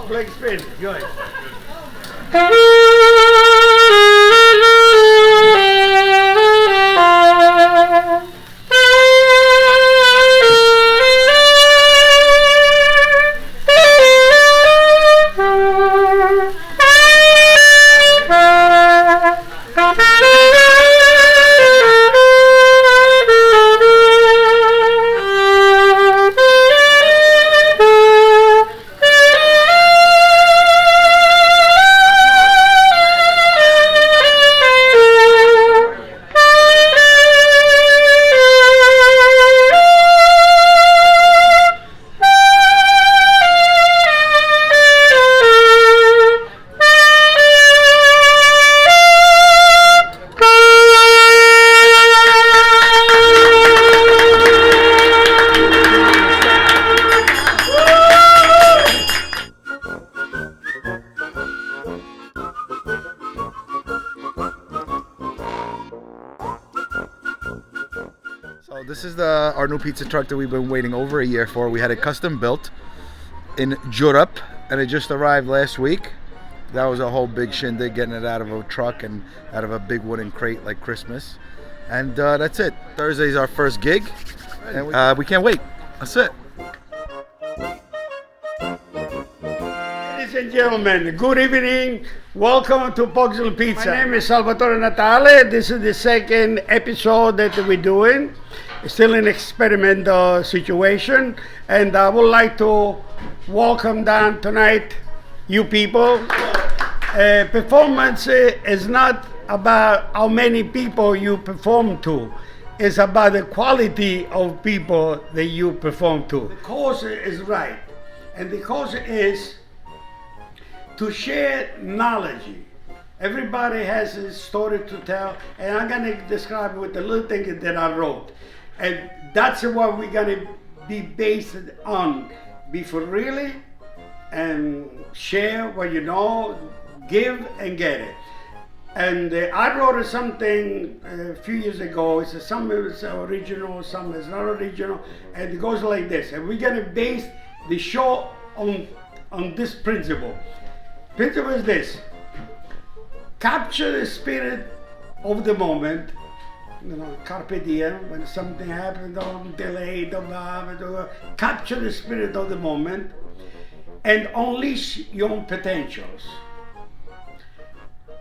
Black spin, good. So this is our new pizza truck that we've been waiting over a year for. We had it custom built in Europe, and it just arrived last week. That was a whole big shindig, getting it out of a truck and out of a big wooden crate like Christmas. And that's it. Thursday's our first gig, and we can't wait. That's it. Ladies and gentlemen, good evening. Welcome to Pugsley Pizza. My name is Salvatore Natale. This is the second episode that we're doing. It's still an experimental situation, and I would like to welcome down tonight you people. Performance is not about how many people you perform to. It's about the quality of people that you perform to. The cause is right, and the cause is to share knowledge. Everybody has a story to tell, and I'm gonna describe with the little thing that I wrote. And that's what we're gonna be based on. Be for really and share what you know, give and get it. And I wrote something a few years ago. Some is original, some is not original, and it goes like this. And we're gonna base the show on this principle. Principle is this: capture the spirit of the moment. You know, carpe diem. When something happens, don't delay, don't capture the spirit of the moment and unleash your own potentials.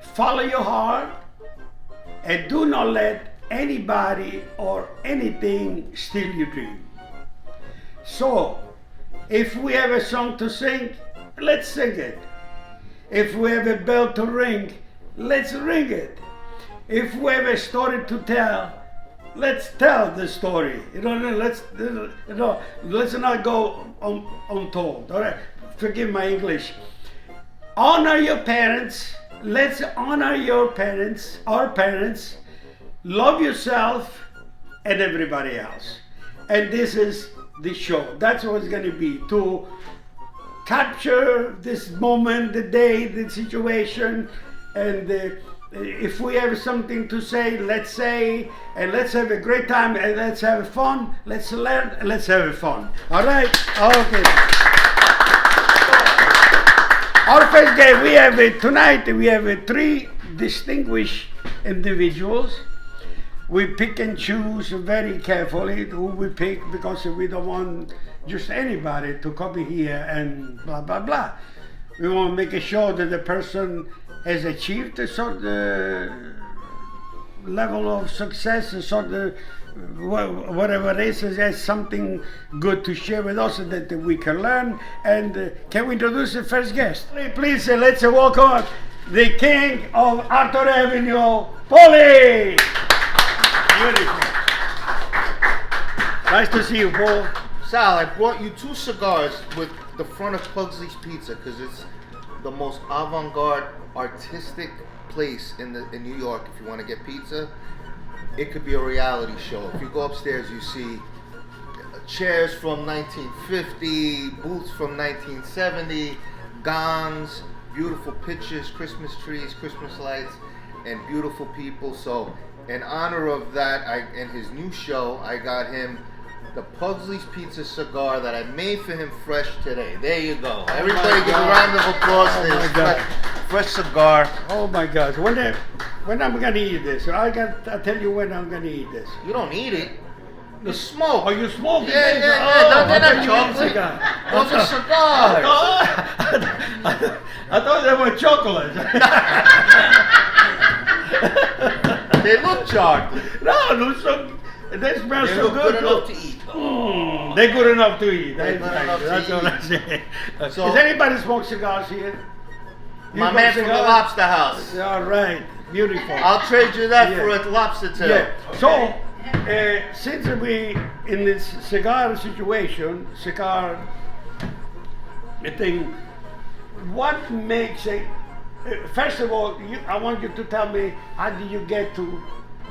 Follow your heart and do not let anybody or anything steal your dream. So, if we have a song to sing, let's sing it. If we have a bell to ring, let's ring it. If we have a story to tell, let's tell the story. Let's not go untold. All right, forgive my English. Honor your parents. Let's honor your parents, our parents. Love yourself and everybody else. And this is the show. That's what it's going to be, to capture this moment, the day, the situation, and if we have something to say, let's say, and let's have a great time, and let's have fun, let's learn, and let's have fun. All right? Okay. Our first game, tonight we have three distinguished individuals. We pick and choose very carefully who we pick, because we don't want just anybody to come here and blah, blah, blah. We want to make sure that the person has achieved a certain level of success, a certain whatever it is, has something good to share with us that we can learn. And can we introduce the first guest? Please, let's welcome the king of Arthur Avenue, Paulie. Beautiful. Nice to see you, Paul. Sal, I brought you 2 cigars with the front of Pugsley's Pizza because it's the most avant-garde, artistic place in New York. If you want to get pizza, it could be a reality show. If you go upstairs, you see chairs from 1950, booths from 1970, gongs, beautiful pictures, Christmas trees, Christmas lights, and beautiful people. So, in honor of that, and his new show, I got him the Pugsley's Pizza cigar that I made for him fresh today. There you go. Everybody give a round of applause for this fresh cigar. Oh my gosh. When I'm gonna eat this? I'll tell you when I'm gonna eat this. You don't eat it. You smoke. Oh, you smoke? Yeah. They're not chocolate. Those are cigars. I thought they were chocolate. They look chocolate. No, they smell They so look good. good enough to eat. They're good enough to eat. They're good enough to That's what eat. I say. So- Does anybody smoke cigars here? You My smoke man from the cigars? Lobster House. All right, beautiful. I'll trade you that Yeah. for a lobster tail. Yeah. So, since we in this cigar situation, thing, what makes a first of all, I want you to tell me how did you get to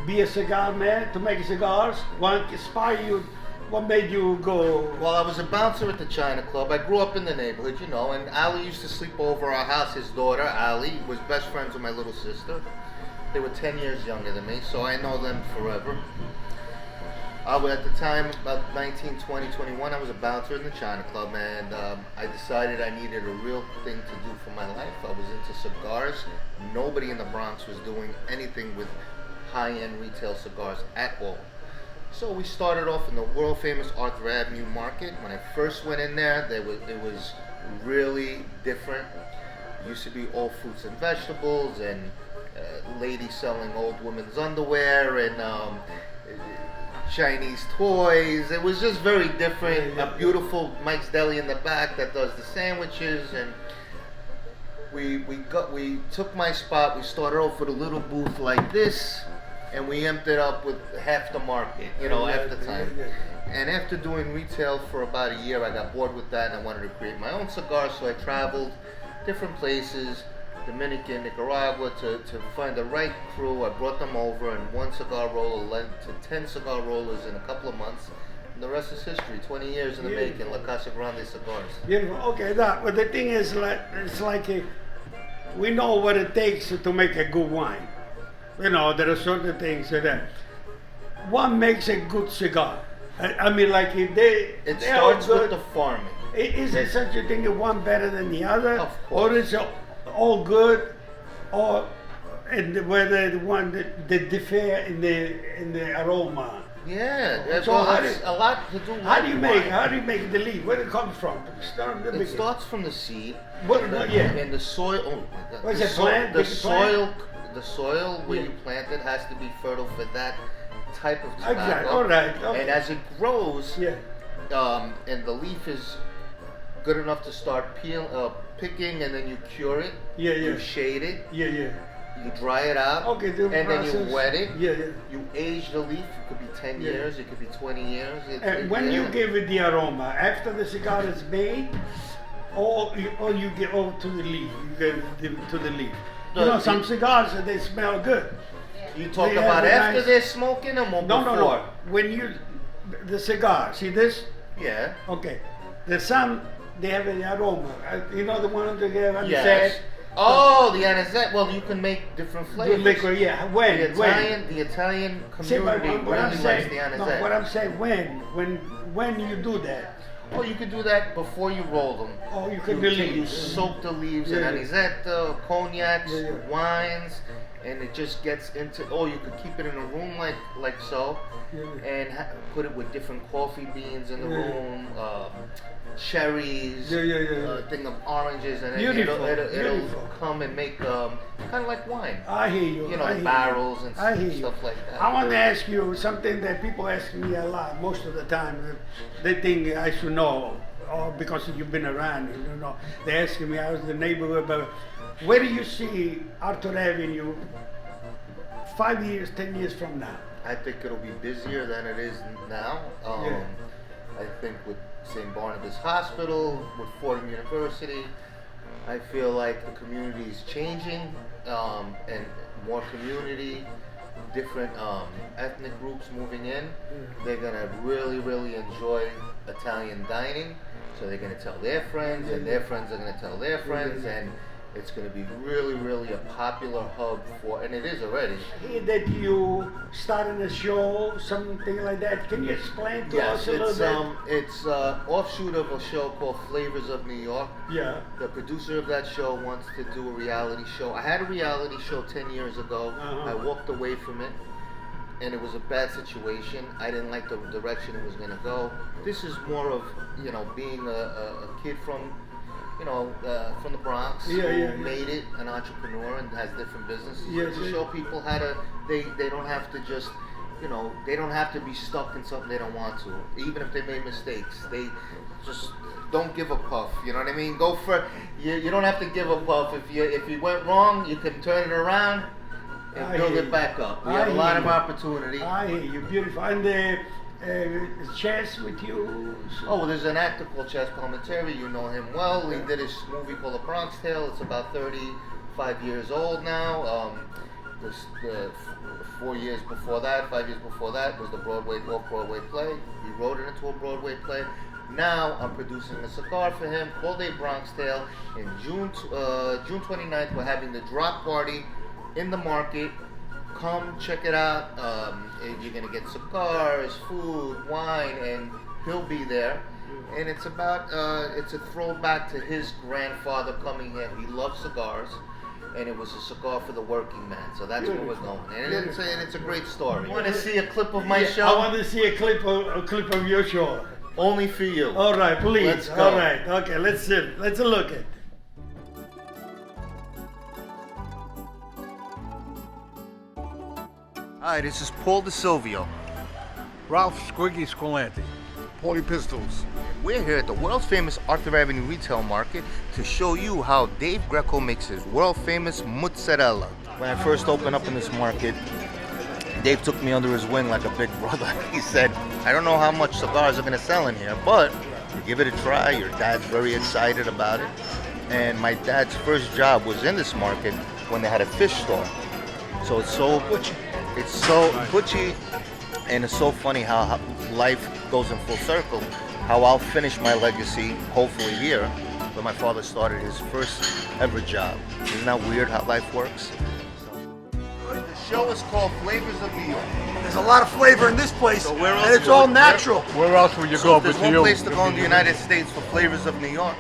be a cigar man, to make cigars? What inspired you? What made you go? Well, I was a bouncer at the China Club. I grew up in the neighborhood, you know, and Ali used to sleep over our house. His daughter, Ali, was best friends with my little sister. They were 10 years younger than me, so I know them forever. At the time, about 19, 20, 21, I was a bouncer in the China Club, and I decided I needed a real thing to do for my life. I was into cigars. Nobody in the Bronx was doing anything with high-end retail cigars at all. So we started off in the world-famous Arthur Avenue Market. When I first went in there, it was really different. It used to be all fruits and vegetables, and ladies selling old women's underwear, and Chinese toys. It was just very different. A beautiful Mike's Deli in the back that does the sandwiches, and we took my spot. We started off with a little booth like this, and we emptied up with half the market, half the time. And after doing retail for about a year, I got bored with that, and I wanted to create my own cigars. So I traveled different places, Dominican, Nicaragua, to find the right crew. I brought them over, and one cigar roller led to 10 cigar rollers in a couple of months. And the rest is history. 20 years in the making. La Casa Grande Cigars. Beautiful. Okay, but the thing is, we know what it takes to make a good wine. There are certain things that one makes a good cigar. I mean, if it starts with the farming. Is there such a thing as one better than the other, Of course. or is it all good, or whether the one that differ in the aroma? Yeah, So a lot to do with How do you wine. make the leaf? Where it comes from? It starts from the seed. Yeah. And the soil. Oh my God. What is it, plant? The Big plant? The soil where Yeah. you plant it has to be fertile for that type of tobacco. Exactly. All right. Okay. And as it grows, Yeah. and the leaf is good enough to start picking, and then you cure it. Yeah. You shade it. Yeah. You dry it out. Okay. And then you wet it. Yeah. You age the leaf. It could be 10 Yeah. years. It could be 20 years. And when you give it the aroma, after the cigar is made, or you get to the leaf, you give it to the leaf. Some cigars they smell good. You talk They about have a after nice- they're smoking them or before? No. When the cigar, see this? Yeah. Okay. There's some, they have an aroma. The one that they have Yes. Oh, the anisette. Well, you can make different the flavors. liquor, yeah. The When? Italian See, community what I'm really likes saying, the no, anisette. what I'm saying, when you do that, Oh, you could do that before you roll them. oh, you can You delete. soak the leaves in Yeah. anisette, cognacs, Yeah. wines, and it just gets into. Oh, you could keep it in a room like so, Yeah. and put it with different coffee beans in the Yeah. room, cherries, Yeah. thing of oranges, and Beautiful, it'll beautiful. come and make kind of like wine. I hear you. You know, I the hear barrels and I hear you. stuff like that. I want to ask you something that people ask me a lot, most of the time. They think I should know, because you've been around, They ask me, how's the neighborhood, but where do you see Arthur Avenue 5 years, 10 years from now? I think it'll be busier than it is now. Yeah. I think with St. Barnabas Hospital, with Fordham University. I feel like the community is changing, and more community, different ethnic groups moving in. They're gonna really, really enjoy Italian dining. So they're gonna tell their friends, and their friends are gonna tell their friends, and it's going to be really, really a popular hub for, and it is already. Hear that you started a show, something like that. Can you explain to us a little bit? It's offshoot of a show called Flavors of New York. Yeah. The producer of that show wants to do a reality show. I had a reality show 10 years ago. I walked away from it, and it was a bad situation. I didn't like the direction it was going to go. This is more of, being a kid from from the Bronx, who made it, an entrepreneur, and has different businesses. To show people how to, they don't have to just, they don't have to be stuck in something they don't want to. Even if they made mistakes, they just don't give a puff. You know what I mean? Go for, you don't have to give a puff. If you went wrong, you can turn it around and build it back up. We have a lot of opportunity. I hear you, beautiful. And chess with you? Oh, well, there's an actor called Chess Palminteri. You know him well. He did his movie called The Bronx Tale. It's about 35 years old now. The 4 years before that, 5 years before that, was the off-Broadway play. He wrote it into a Broadway play. Now I'm producing a cigar for him called A Bronx Tale. In June 29th, we're having the drop party in the market. Come check it out. You're gonna get cigars, food, wine, and he'll be there. And it's about it's a throwback to his grandfather coming here. He loved cigars, and it was a cigar for the working man. So that's where we're going. And it's a great story. You want to see a clip of my show? I want to see a clip of your show. Only for you. All right, please. Let's go. All right. Okay. Let's see. Let's look at. Hi, this is Paul DeSilvio. Ralph Squiggy Scolanti. Paulie Pistols. We're here at the world famous Arthur Avenue Retail Market to show you how Dave Greco makes his world famous mozzarella. When I first opened up in this market, Dave took me under his wing like a big brother. He said, I don't know how much cigars are going to sell in here, but you give it a try. Your dad's very excited about it. And my dad's first job was in this market when they had a fish store. So it's so butchy. It's so butchy, and it's so funny how life goes in full circle. How I'll finish my legacy, hopefully here, where my father started his first ever job. Isn't that weird how life works? The show is called Flavors of New York. There's a lot of flavor in this place, So where else and it's would all you- natural. Where else would you So go if there's but one you? place to go in the United States for Flavors of New York,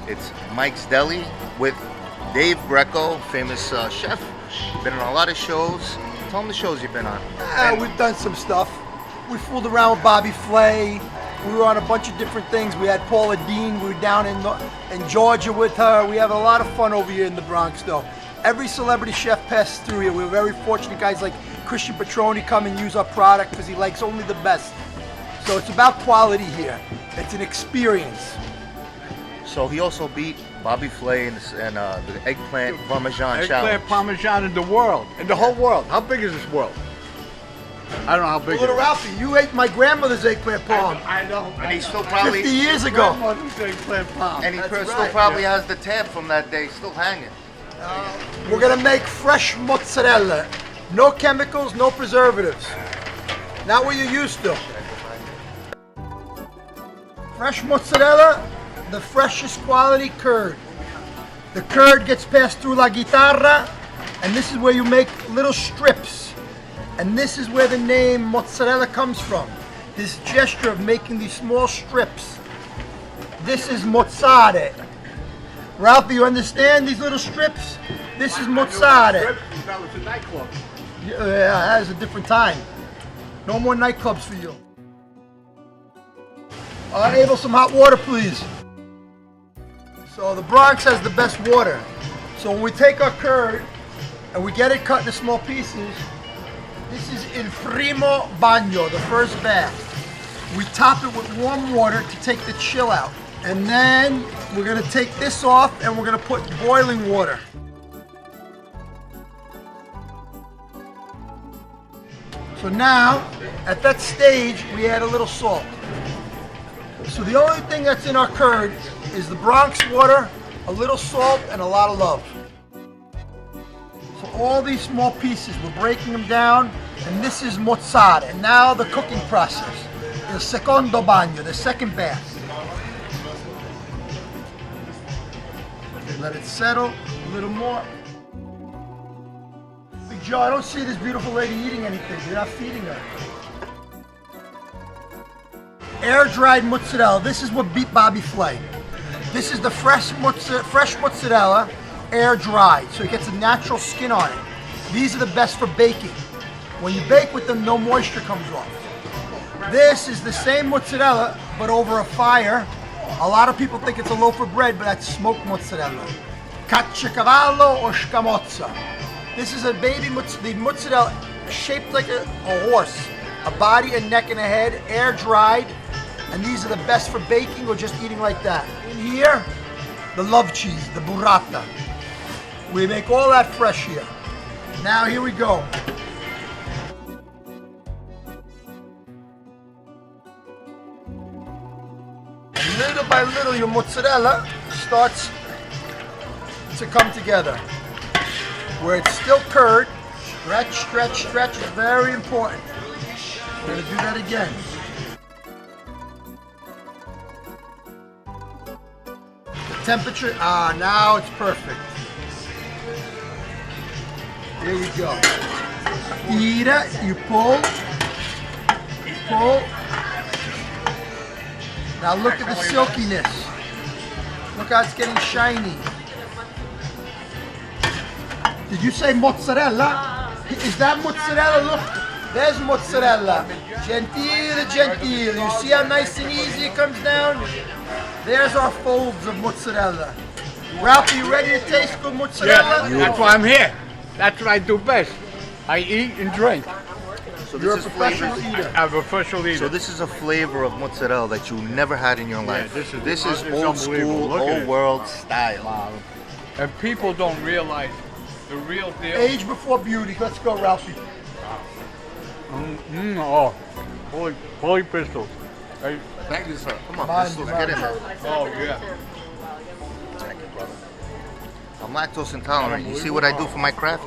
it's Mike's Deli with Dave Greco, famous chef. Been on a lot of shows. Tell them the shows you've been on. We've done some stuff. We fooled around with Bobby Flay. We were on a bunch of different things. We had Paula Dean. We were down in Georgia with her. We have a lot of fun over here in the Bronx, though. Every celebrity chef passes through here. We're very fortunate. Guys like Christian Petroni come and use our product because he likes only the best. So it's about quality here. It's an experience. So he also beat Bobby Flay and the eggplant Parmesan Eggplant challenge. Parmesan in the world. In the whole world. How big is this world? I don't know how big Little it is. Ralphie, you ate my grandmother's eggplant palm I know. And he still probably 50 years ago. Eggplant palm. and he That's still right. probably has the tab from that day still hanging. We're gonna make fresh mozzarella. No chemicals, no preservatives. Not what you're used to. Fresh mozzarella, the freshest quality curd. The curd gets passed through la guitarra, and this is where you make little strips. And this is where the name mozzarella comes from. This gesture of making these small strips. This is mozzare. Ralph, you understand these little strips? This is mozzare. That was a nightclub. Yeah, that is a different time. No more nightclubs for you. Unable some hot water, please. So the Bronx has the best water. So when we take our curd and we get it cut into small pieces, this is il primo bagno, the first bath. We top it with warm water to take the chill out. And then we're gonna take this off and we're gonna put boiling water. So now, at that stage, we add a little salt. So the only thing that's in our curd is the Bronx water, a little salt, and a lot of love. So all these small pieces, we're breaking them down, and this is mozzarella. And now the cooking process. El secondo bagno, the second bath. Let it settle a little more. Big Joe, I don't see this beautiful lady eating anything. You're not feeding her. Air-dried mozzarella. This is what beat Bobby Flay. This is the fresh mozzarella, air-dried, so it gets a natural skin on it. These are the best for baking. When you bake with them, no moisture comes off. This is the same mozzarella, but over a fire. A lot of people think it's a loaf of bread, but that's smoked mozzarella. Caciocavallo or scamozza. This is a baby mozzarella shaped like a horse. A body, a neck, and a head, air dried. And these are the best for baking or just eating like that. In here, the love cheese, the burrata. We make all that fresh here. Now here we go. Little by little, your mozzarella starts to come together. Where it's still curd, stretch, stretch, stretch is very important. We're gonna do that again. The temperature, now it's perfect. Here we go. Tira, you pull. Now look at the silkiness. Look how it's getting shiny. Did you say mozzarella? Is that mozzarella? Look, there's mozzarella. Gentile, gentile. You see how nice and easy it comes down? There's our folds of mozzarella. Ralph, you ready to taste good mozzarella? Yeah, that's why I'm here. That's what I do best. I eat and drink. So You're a this is professional flavor. eater. I'm a official eater. So this is a flavor of mozzarella that you never had in your life. this is this is it's old unbelievable. school, Look at old it. world style. Wow. And people don't realize the real deal. Age before beauty. Let's go, Ralphie. Oh, holy pistols. Hey, Thank you, sir. Come on, Mine, pistols, mine. get in there. oh yeah. Thank you, brother. I'm lactose intolerant. You see what I do for my craft?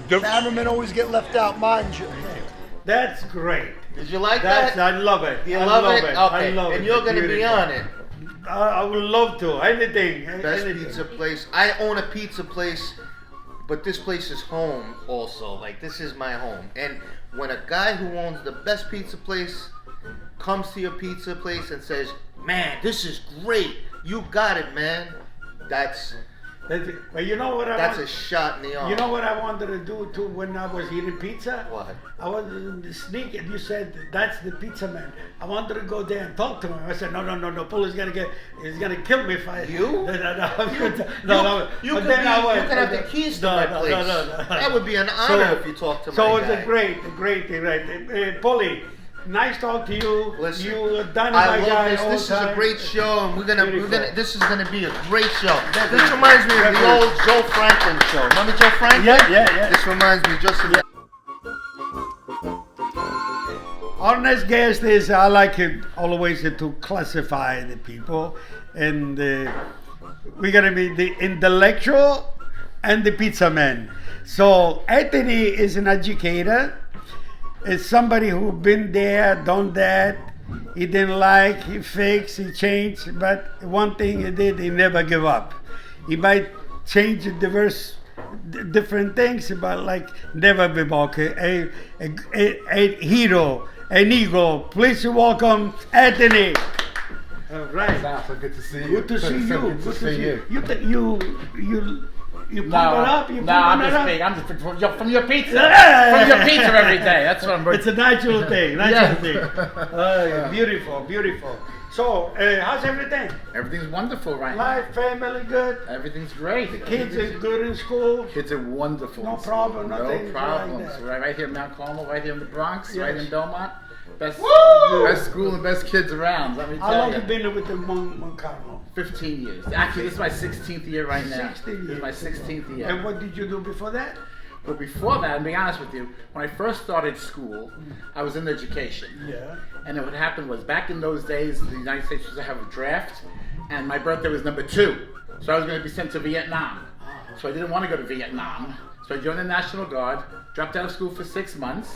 Cameramen always get left out. Mind you. That's great. Did you like That's that? I love it. You I love it? I Okay. love And it. you're gonna be Beautiful. on it. I would love to. Anything. Best anything. pizza place. I own a pizza place, but this place is home also. Like, this is my home. And when a guy who owns the best pizza place comes to your pizza place and says, "Man, this is great. You got it, man." But you know what That's a shot in the arm. You know what I wanted to do too when I was eating pizza? What? I wanted to sneak and you said that's the pizza man. I wanted to go there and talk to him. I said, no, Paul is he's gonna kill me if I You? No. You But could then I went- have the keys to No, my no, place. no. That would be an honor if you talked to my So guy. it's a great thing, right? Paulie, nice talk to you. Listen, You done I my love guy this. all This is time. a great show, and Beautiful. this is gonna be a great show. Definitely. This reminds me of the Definitely. old Joe Franklin show. Remember Joe Franklin? Yeah. This reminds me just of that. Our next guest is, I like it always to classify the people, and we're gonna be the intellectual and the pizza man. So Anthony is an educator, is somebody who been there, done that. He didn't like, he fixed, he changed, but one thing he did, he never give up. He might change different things, but like never be back. A hero, a Negro. Please welcome Anthony. All right. So good to see you. Good to see you. So Good to see you. You put No, it up. You no, put I'm it just up. big. I'm just from your pizza. Yeah. From your pizza every day. That's what I'm. It's a natural thing. Yeah. Thing. Beautiful. So, how's everything? Everything's wonderful right now. Life, family, good. Everything's great. The Kids are good in school. Kids are wonderful. No problem, nothing No problems. like that. Right here in Mount Carmel, right here in the Bronx, right Yes. in Belmont. Best Woo! best school and best kids around. Let me How tell long you. you been with the Moncano? 15 years. Actually, this is my 16th year right now. 16 This is my 16th year. And what did you do before that? But before that, and be honest with you, when I first started school, I was in education. Yeah. And then what happened was, back in those days, the United States used to have a draft, and my birthday was number 2. So I was going to be sent to Vietnam. So I didn't want to go to Vietnam. So I joined the National Guard, dropped out of school for 6 months,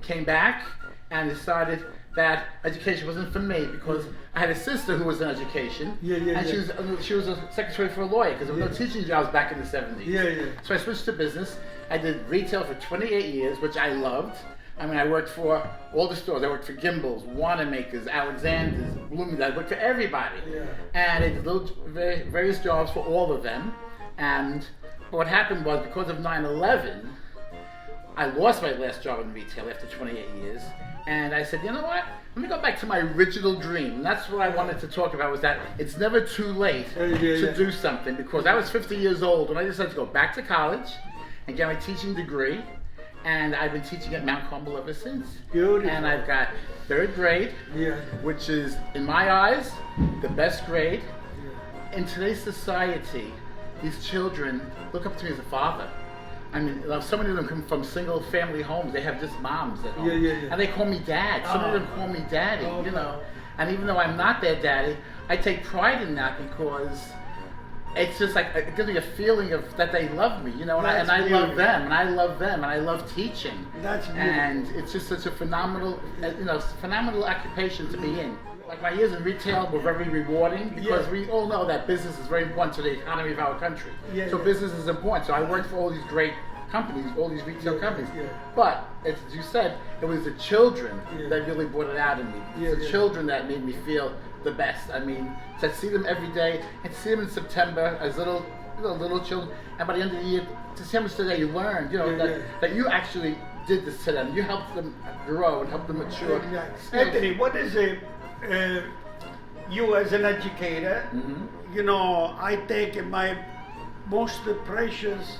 came back, and decided that education wasn't for me because I had a sister who was in education, and she was a secretary for a lawyer because there were no teaching jobs back in the 70s. So I switched to business. I did retail for 28 years, which I loved. I mean, I worked for all the stores. I worked for Gimbel's, Wanamaker's, Alexander's, Bloomingdale's. I worked for everybody. And I did little various jobs for all of them. And what happened was, because of 9/11, I lost my last job in retail after 28 years. And I said, you know what? Let me go back to my original dream. And that's what I wanted to talk about, was that it's never too late to do something. Because I was 50 years old when I decided to go back to college and get my teaching degree. And I've been teaching at Mount Carmel ever since. Beautiful. And I've got 3rd grade, which is, in my eyes, the best grade. In today's society, these children look up to me as a father. I mean, so many of them come from single family homes. They have just moms at home. And they call me dad. Some of them call me daddy, you know. And even though I'm not their daddy, I take pride in that because it's just like, it gives me a feeling of that they love me, you know, and I love them, and I love them, and I love teaching. That's beautiful. And it's just such a phenomenal, phenomenal occupation to be in. Like, my years in retail were very rewarding because we all know that business is very important to the economy of our country. So business is important. So I worked for all these great companies, all these retail companies. But, as you said, it was the children that really brought it out in me. It's the children that made me feel the best. I mean, to see them every day and see them in September as little children, and by the end of the year, to see how much that you learned, you know, that you actually did this to them. You helped them grow and helped them mature. Anthony, what is it? You as an educator, you know, I take my most precious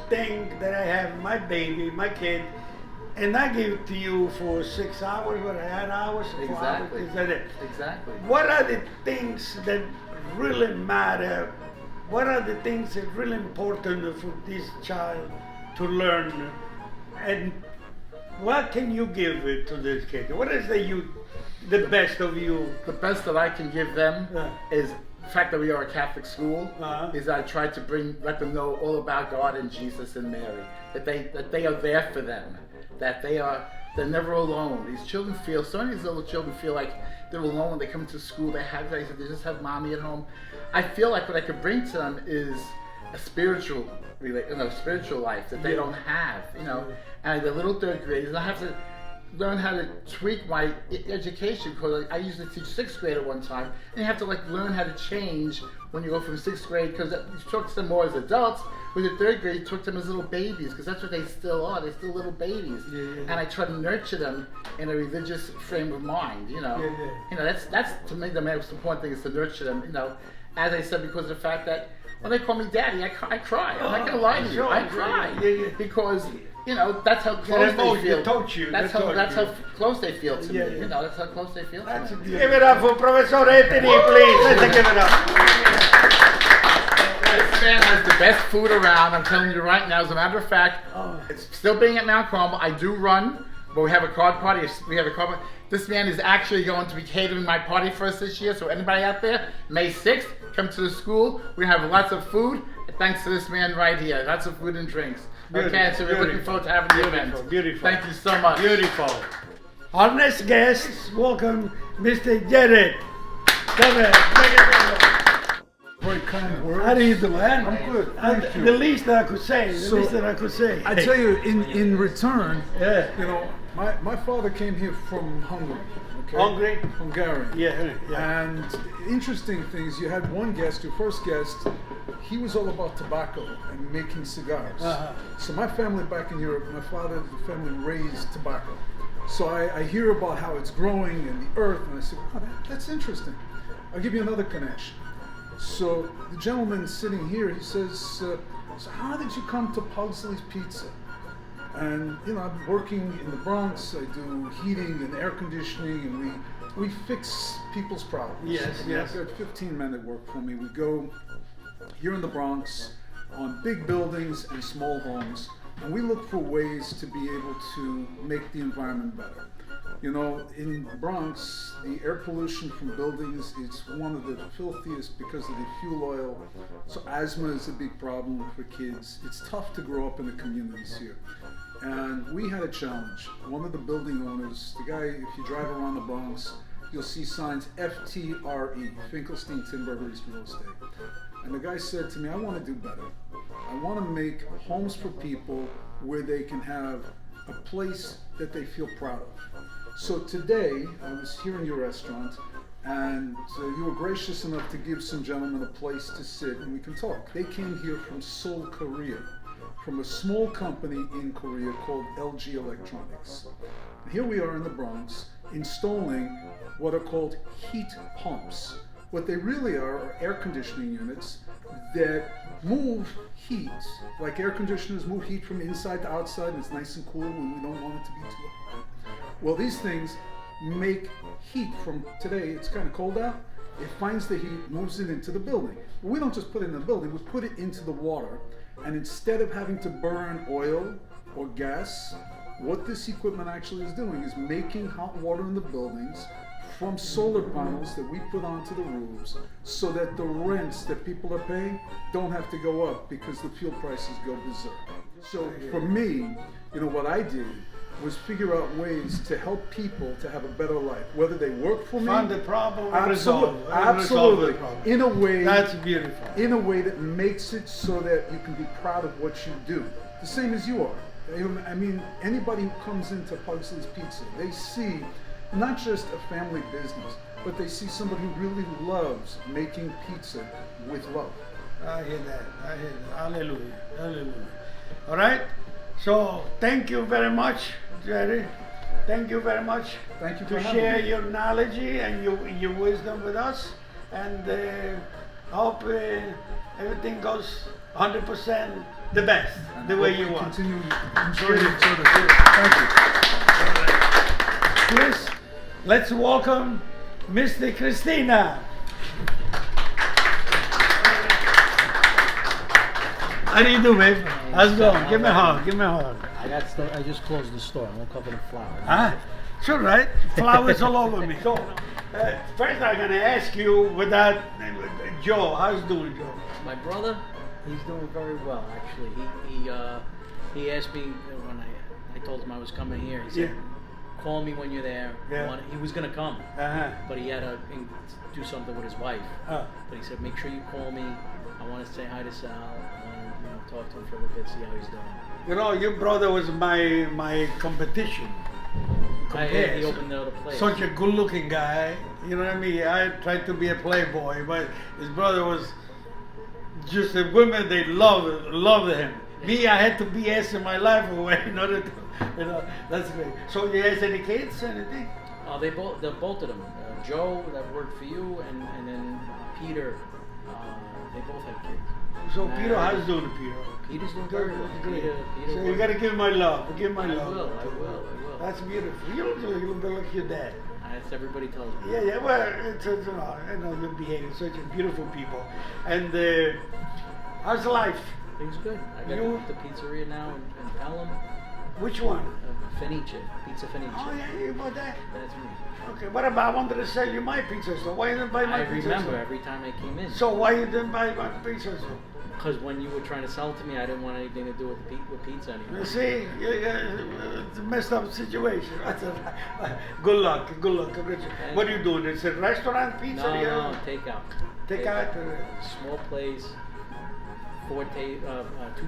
thing that I have, my baby, my kid, and I give it to you for 6 hours, or 8 hours, 4 hours. Is that it? Exactly. What are the things that really matter? What are the things that are really important for this child to learn? And what can you give it to this kid? What is the best of you? The best that I can give them is the fact that we are a Catholic school. Is I try to let them know all about God and Jesus and Mary. That they are there for them. That they're never alone. These children so many of these little children feel like they're alone when they come to school. They just have mommy at home. I feel like what I could bring to them is a spiritual life that they don't have. You know, and the little 3rd graders, I have to learn how to tweak my education because I used to teach 6th grade at one time, and you have to learn how to change when you go from 6th grade because you talk to them more as adults. With the 3rd grade, you talk to them as little babies because that's what they still are. They're still little babies, and I try to nurture them in a religious frame of mind. You know, you know that's to me the most important thing is to nurture them. You know, as I said, because of the fact that when they call me daddy, I cry. I'm not gonna lie to you, I cry because. You know, that's how close they feel. That's how close they feel to me. You know, that's how close they feel to me. Give it up for Professor Anthony, please. Let's give it up. This man has the best food around. I'm telling you right now. As a matter of fact, it's still being at Mount Carmel. I do run, but we have a card party. This man is actually going to be catering my party for us this year. So anybody out there, May 6th, come to the school. We have lots of food. Thanks to this man right here. Lots of food and drinks. Okay, so we're looking forward to having the event. Beautiful. Thank you so much. Beautiful. Our next guest, welcome Mr. Jared. Come here. Very kind words. How do you do, man? I'm good. Thank you. The least that I could say. I tell you, in return, Yeah. you know, my father came here from Hungary. Okay? Hungarian. Yeah. And interesting things, you had one guest, your first guest, he was all about tobacco and making cigars. So my family back in Europe, my father, the family raised tobacco. So I hear about how it's growing in the earth, and I said, oh, that's interesting. I'll give you another connection. So the gentleman sitting here, he says, so how did you come to Pugsley's Pizza? And you know, I'm working in the Bronx, I do heating and air conditioning, and we fix people's problems. Yes. I've got 15 men that work for me. We go here in the Bronx on big buildings and small homes. And we look for ways to be able to make the environment better. You know, in the Bronx, the air pollution from buildings is one of the filthiest because of the fuel oil. So asthma is a big problem for kids. It's tough to grow up in the communities here. And we had a challenge. One of the building owners, the guy, if you drive around the Bronx, you'll see signs FTRE, Finkelstein Timber Real Estate. And the guy said to me, I want to do better. I want to make homes for people where they can have a place that they feel proud of. So today, I was here in your restaurant, and you were gracious enough to give some gentlemen a place to sit and we can talk. They came here from Seoul, Korea, from a small company in Korea called LG Electronics. And here we are in the Bronx, installing what are called heat pumps. What they really are air conditioning units that move heat, like air conditioners move heat from inside to outside, and it's nice and cool when we don't want it to be too hot. Well, these things make heat from today, it's kind of cold out, it finds the heat, moves it into the building. We don't just put it in the building, we put it into the water, and instead of having to burn oil or gas, what this equipment actually is doing is making hot water in the buildings from solar panels that we put onto the roofs so that the rents that people are paying don't have to go up because the fuel prices go berserk. So for me, you know, what I did was figure out ways to help people to have a better life, whether they work for me. Find the problem, Absolutely, resolve absolutely. the problem. In a way, That's beautiful. in a way that makes it so that you can be proud of what you do, the same as you are. I mean, anybody who comes into Pugsley's Pizza, they see not just a family business, but they see somebody who really loves making pizza with love. I hear that. I hear that. Hallelujah. Hallelujah. All right. So thank you very much, Jerry. Thank you very much. Thank you to for having share me. your knowledge and your wisdom with us, and hope everything goes 100% the best, And the I way hope you we want. continue enjoying each other. Thank you. Please, let's welcome Mr. Christina. How do you do, babe? How's it going? Give me a hug. Give me a hug. I just closed the store. I won't cover the flowers. Huh? It's all right. Flowers all over me. So, first I'm going to ask you without Joe. How's doing, Joe? My brother, he's doing very well. Actually, he asked me when I told him I was coming here. He said, "Call me when you're there." Yeah. He was gonna come, Uh-huh. but he had to do something with his wife. But he said, "Make sure you call me. I want to say hi to Sal. I want to talk to him for a little bit, see how he's doing." You know, your brother was my competition. He opened the other place. Such a good-looking guy. You know what I mean? I tried to be a playboy, but his brother was just the women. They loved him. Me, I had to BS in my life away in order to, you know. That's great. So, you has any kids? Anything? They're both of them. Joe, that worked for you, and then Peter. They both have kids. So, Peter, how's doing, Peter? Peter's doing very well. Peter So you got to give him my love. Give him my I love. will. That's beautiful. You look a little bit like your dad. That's everybody tells me. Yeah. Well, it's I know you're behaving such a beautiful people. And how's life? Things good. I got You- the pizzeria now in Pelham. Which one? Fenice. Pizza Fenice. Oh yeah, you bought that. That's me. Okay. What about? I wanted to sell you my pizza store. Why you didn't buy my I pizza remember store? every time I came in. So why you didn't buy my pizza store? Because when you were trying to sell it to me, I didn't want anything to do with pizza anymore. You see, it's a messed up situation. That's good luck. Good luck. What are you doing? It's a restaurant pizza? No, takeout. Take out. Small place. 2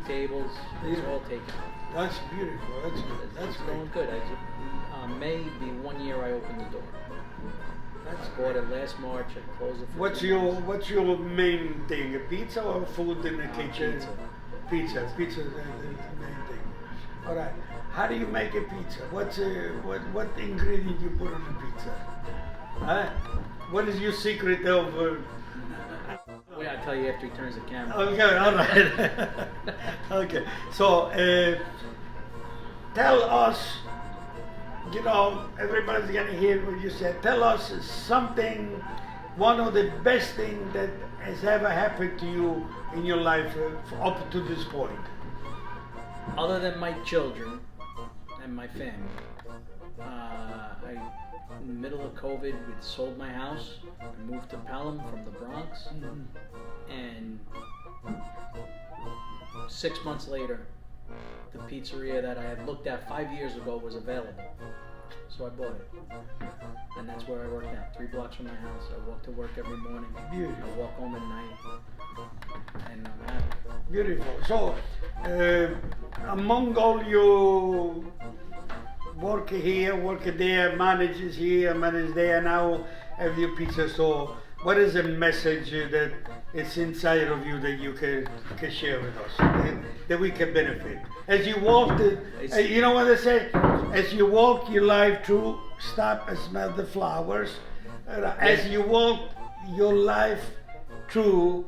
tables. It's all takeout. That's beautiful. That's good. That's It's great. going good. May be 1 year I opened the door. I bought it last March. I closed it. For What's 2 your months. What's your main thing? A pizza or food in the kitchen? Pizza. Pizza is the main thing. All right. How do you make a pizza? What ingredient you put on the pizza? Huh? What is your secret of? Wait, I'll tell you after he turns the camera. Okay. All right. Okay. So tell us. You know, everybody's gonna hear what you said. Tell us something, one of the best things that has ever happened to you in your life up to this point. other than my children and my family, in the middle of COVID, we sold my house. I moved to Pelham from the Bronx, and 6 months later, the pizzeria that I had looked at 5 years ago was available. So I bought it. And that's where I work now, 3 blocks from my house. I walk to work every morning. Beautiful. I walk home at night. And I'm happy. Beautiful. So, among all you work here, work there, manages here, manage there, now have your pizza store, what is the message that is inside of you that you can share with us, that we can benefit? As you walk, you know what they say? As you walk your life through, stop and smell the flowers. As you walk your life through,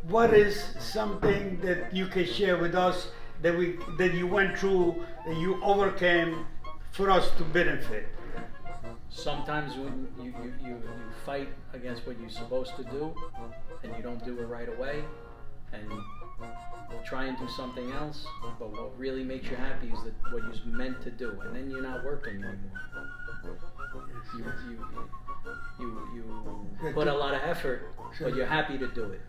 what is something that you can share with us that you went through, that you overcame for us to benefit? Sometimes when you fight against what you're supposed to do and you don't do it right away and you try and do something else, but what really makes you happy is that what you're meant to do, and then you're not working anymore. You put a lot of effort, but you're happy to do it.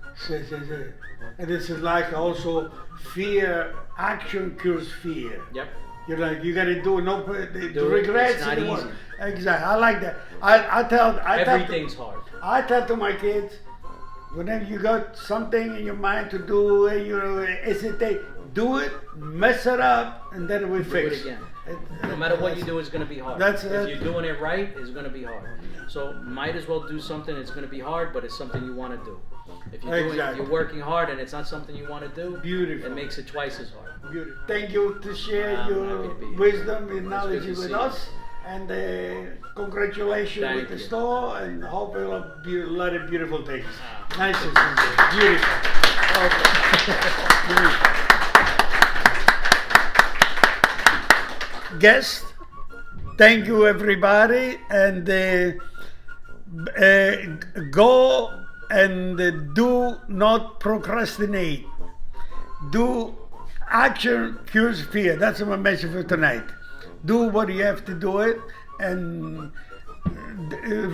And this is like also fear, action cures fear. Yep. You're like, you gotta do the Do it. regrets. It's not and the easy. work. Exactly. I like that. I tell Everything's hard. I tell to my kids, whenever you got something in your mind to do, you hesitate, do it, mess it up, and then we fix. Do it again. No matter what you do, it's going to be hard. If you're doing it right, it's going to be hard. So might as well do something that's going to be hard, but it's something you want to do. If you're working hard and it's not something you want to do, beautiful, it makes it twice as hard. Beautiful. Thank you to share your wisdom and knowledge with us. And congratulations with the store, and hope it will be a lot of beautiful things. Nice to see you. Beautiful. Okay. Beautiful. Guests, thank you everybody, and go and do not procrastinate. Do action cures fear. That's my message for tonight. Do what you have to do it, and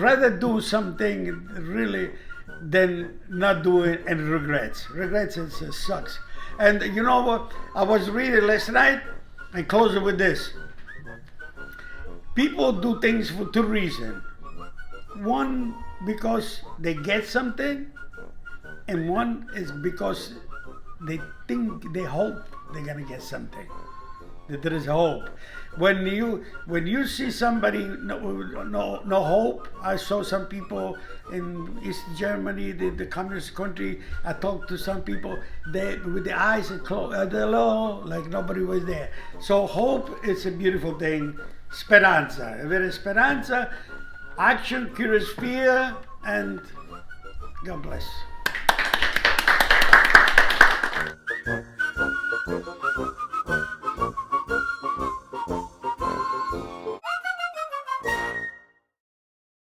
rather do something really than not do it and regrets. Regrets sucks. And you know what? I was reading last night, and close it with this. People do things for 2 reasons. One, because they get something, and one is because they hope they're gonna get something. That there is hope. When you see somebody no hope, I saw some people in East Germany, the communist country. I talked to some people, they with the eyes closed, like nobody was there. So hope is a beautiful thing. Speranza, very speranza. Action cures fear, and God bless.